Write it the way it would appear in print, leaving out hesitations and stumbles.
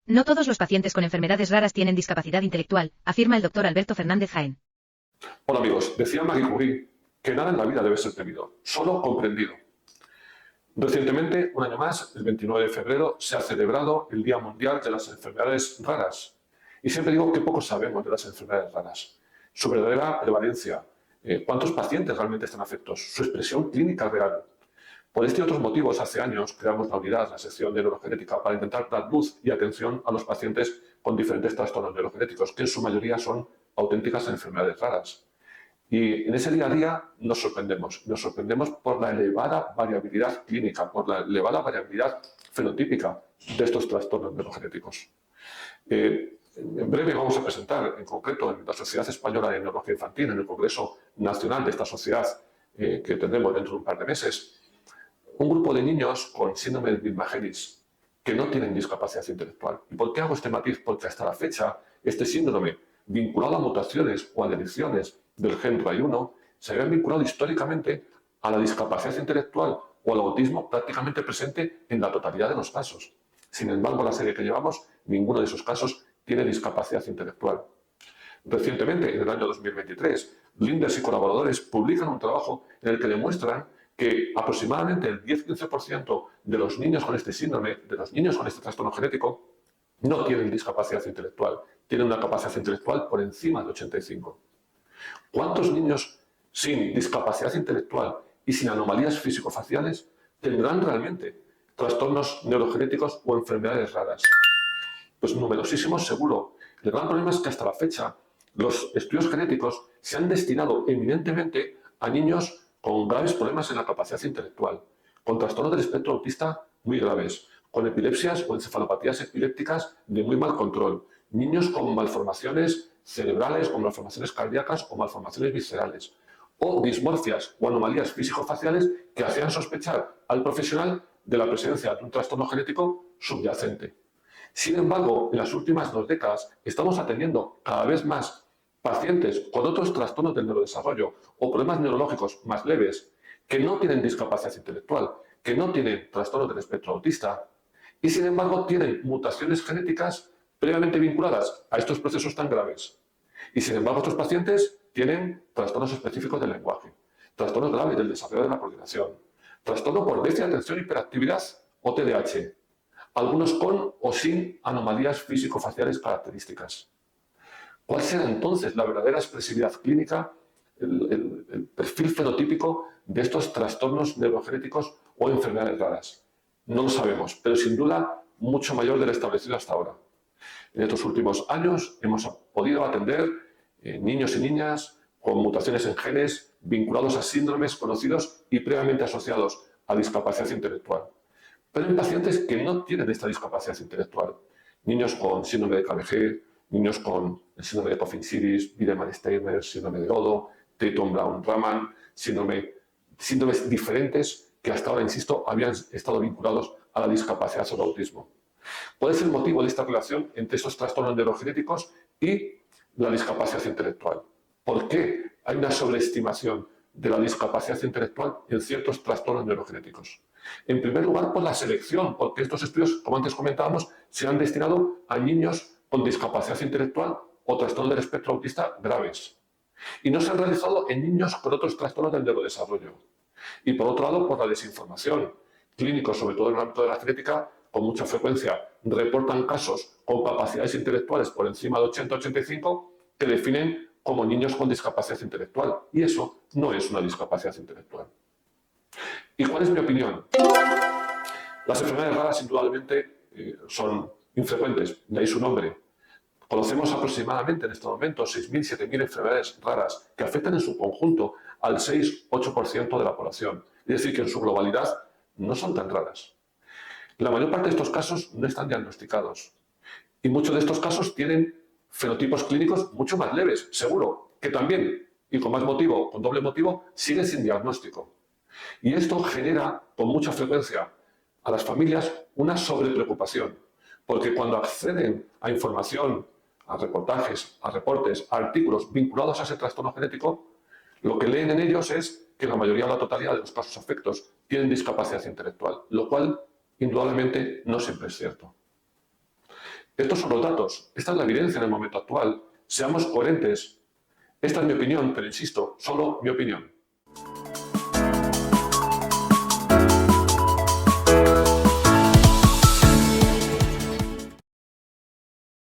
No todos los pacientes con enfermedades raras tienen discapacidad intelectual, afirma el doctor Alberto Fernández Jaén. Hola amigos, decía Marie Curie que nada en la vida debe ser temido, solo comprendido. Recientemente, un año más, el 29 de febrero, se ha celebrado el Día Mundial de las Enfermedades Raras. Y siempre digo que poco sabemos de las enfermedades raras, su verdadera prevalencia, cuántos pacientes realmente están afectos, su expresión clínica real. Por este y otros motivos, hace años creamos la unidad, la sección de neurogenética, para intentar dar luz y atención a los pacientes con diferentes trastornos neurogenéticos, que en su mayoría son auténticas enfermedades raras. Y en ese día a día nos sorprendemos por la elevada variabilidad clínica, por la elevada variabilidad fenotípica de estos trastornos neurogenéticos. En breve vamos a presentar, en concreto, en la Sociedad Española de Neurología Infantil, en el Congreso Nacional de esta sociedad que tendremos dentro de un par de meses, un grupo de niños con síndrome de Guillain-Barré que no tienen discapacidad intelectual. ¿Y por qué hago este matiz? Porque hasta la fecha este síndrome, vinculado a mutaciones o a deleciones del gen RAI1, se había vinculado históricamente a la discapacidad intelectual o al autismo prácticamente presente en la totalidad de los casos. Sin embargo, la serie que llevamos, ninguno de esos casos tiene discapacidad intelectual. Recientemente, en el año 2023, Linders y colaboradores publican un trabajo en el que demuestran que aproximadamente el 10-15% de los niños con este síndrome, de los niños con este trastorno genético, no tienen discapacidad intelectual, tienen una capacidad intelectual por encima de 85. ¿Cuántos niños sin discapacidad intelectual y sin anomalías físico-faciales tendrán realmente trastornos neurogenéticos o enfermedades raras? Pues numerosísimos seguro. El gran problema es que hasta la fecha los estudios genéticos se han destinado eminentemente a niños con graves problemas en la capacidad intelectual, con trastornos del espectro autista muy graves, con epilepsias o encefalopatías epilépticas de muy mal control, niños con malformaciones cerebrales, con malformaciones cardíacas o malformaciones viscerales, o dismorfias o anomalías físico-faciales que hacían sospechar al profesional de la presencia de un trastorno genético subyacente. Sin embargo, en las últimas 2 décadas estamos atendiendo cada vez más pacientes con otros trastornos del neurodesarrollo o problemas neurológicos más leves que no tienen discapacidad intelectual, que no tienen trastornos del espectro autista y sin embargo tienen mutaciones genéticas previamente vinculadas a estos procesos tan graves. Y sin embargo estos pacientes tienen trastornos específicos del lenguaje, trastornos graves del desarrollo de la coordinación, trastorno por déficit de atención y hiperactividad o TDAH, algunos con o sin anomalías físico-faciales características. ¿Cuál será entonces la verdadera expresividad clínica, el perfil fenotípico de estos trastornos neurogenéticos o enfermedades raras? No lo sabemos, pero sin duda mucho mayor del establecido hasta ahora. En estos últimos años hemos podido atender niños y niñas con mutaciones en genes vinculados a síndromes conocidos y previamente asociados a discapacidad intelectual. Pero en pacientes que no tienen esta discapacidad intelectual. Niños con síndrome de KBG, niños con el síndrome de Coffin-Siris, Wiedemann-Steiner, síndrome de Odo, Tatum-Brown-Raman, síndromes diferentes que hasta ahora, insisto, habían estado vinculados a la discapacidad o al autismo. ¿Cuál es el motivo de esta relación entre estos trastornos neurogenéticos y la discapacidad intelectual? ¿Por qué hay una sobreestimación de la discapacidad intelectual en ciertos trastornos neurogenéticos? En primer lugar, por la selección, porque estos estudios, como antes comentábamos, se han destinado a niños con discapacidad intelectual o trastorno del espectro autista graves. Y no se han realizado en niños con otros trastornos del neurodesarrollo. Y por otro lado, por la desinformación. Clínicos, sobre todo en el ámbito de la genética, con mucha frecuencia reportan casos con capacidades intelectuales por encima de 80-85 que definen como niños con discapacidad intelectual. Y eso no es una discapacidad intelectual. ¿Y cuál es mi opinión? Las enfermedades raras, indudablemente, son infrecuentes, de ahí su nombre. Conocemos aproximadamente en este momento 6.000-7.000 enfermedades raras que afectan en su conjunto al 6-8% de la población. Es decir, que en su globalidad no son tan raras. La mayor parte de estos casos no están diagnosticados. Y muchos de estos casos tienen fenotipos clínicos mucho más leves, seguro, que también, y con más motivo, con doble motivo, siguen sin diagnóstico. Y esto genera con mucha frecuencia a las familias una sobrepreocupación, porque cuando acceden a información, a reportajes, a reportes, a artículos vinculados a ese trastorno genético, lo que leen en ellos es que la mayoría o la totalidad de los casos afectos tienen discapacidad intelectual, lo cual indudablemente no siempre es cierto. Estos son los datos, esta es la evidencia en el momento actual. Seamos coherentes. Esta es mi opinión, pero insisto, solo mi opinión.